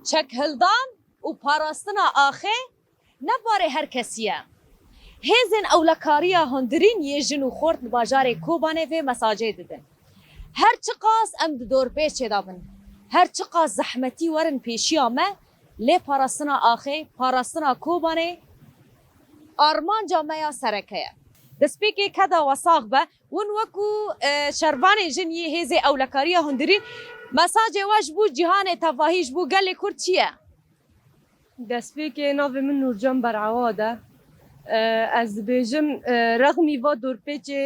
چک هلدان و پاراستنا آخه نباره هر کسیه. هزین اولکاریا هندرین یجن و خورد باجار کوبانه و مساجد دادن. هر چقاس ام دور پیچه دابن. هر چقاس زحمتی ورن پیشی آمه لی پاراستنا آخه پاراستنا کوبانه آرمان جامعه سرکه. دسپیکی کدا وساق به ون وکو شربان جنی هزی اولکاریا هندرین مساج واج بو جهان تفاهیش بو گلی کرد چیه؟ دسپیکی ناو من نورجان برعواده از بیجم رغمی و دورپیچه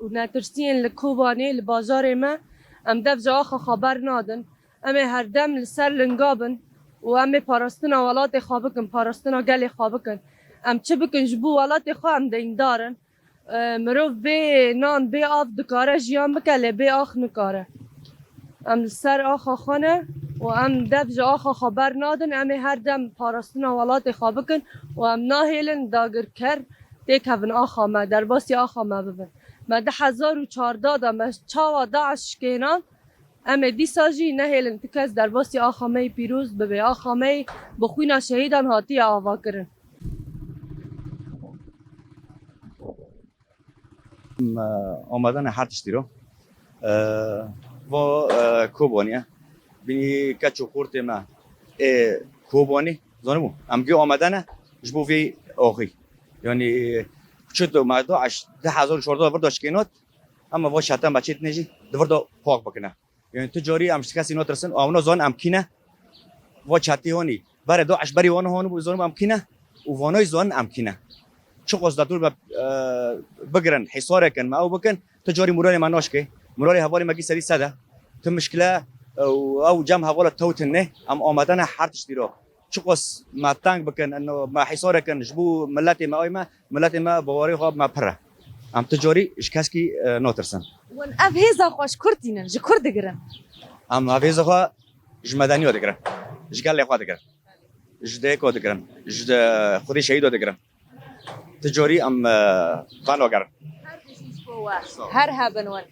و نترسین لکوبانی لبازار ما ام دف جاخ خبر نادن ام هر دم لسر لنگابن و ام پاراستنا ولات خوابکن پاراستنا گلی خوابکن ام چه بکن جبو ولات خواه ام دین دارن مروف بی نان بی آف دکاره جیان بکله بی آخ نکاره ام سر آخا خانه و ام دف جا آخا خبر نادن ام هر دم پاراستنا ولات خوابکن و ام ناهیلن داگر کر دیکن آخا ما در باسی آخا ما ببن ما 1014 دا ما چاوا داعش کنان ام دی ساجی نهیلن تکز در باسی آخا می پیروز ببی آخا می بخوینا شهیدان هاتی آوا کرن آمدن هر تشتی رو و کوبانیه بینی کچو خورت ما کوبانی زنمو امگی آمدنه جبو وی آخی یعنی چطور ما داعش 1014 ورد اشکنات اما و شتم بچه نجی دورد پاک بکنه یعنی تجاری امش کسی نترسن آمنا زن امکنه و چتی هانی برای داعش بری وان هانو زنم امکنه و وانای زن امکنه چه قصد دور بگرن حصار کن ما او بکن تجاری مراری ما ناشکه مراری حوالی مگی سری سده تو مشکله او جمع حواله توت نه ام آمدن هر تشتی رو چه قصد ما تنگ بکن انه ما حصار کن جبو ملت ما ما ملت ما بواری خواب ما پره ام تجاری اش کسی ناترسن ون اف هزا خوش کردینن جه کرد گرن ام هاویز خو جمدانی ود گرن جگل خو دگرن جده کو دگرن جده خودی شهید ود گرن تجاری ام قانو گرن هر هبنون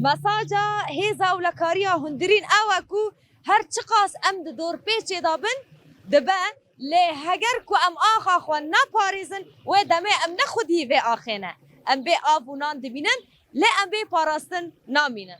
مساجا هزا اولکاریا هندرین اوکو هر چقاس ام دور پیچه دابن دبا لی هگر کو ام آخا خو نپاریزن و دمه ام نخودی و آخینه ام بی آبونان دبینن لی ام بی پاراستن نامینن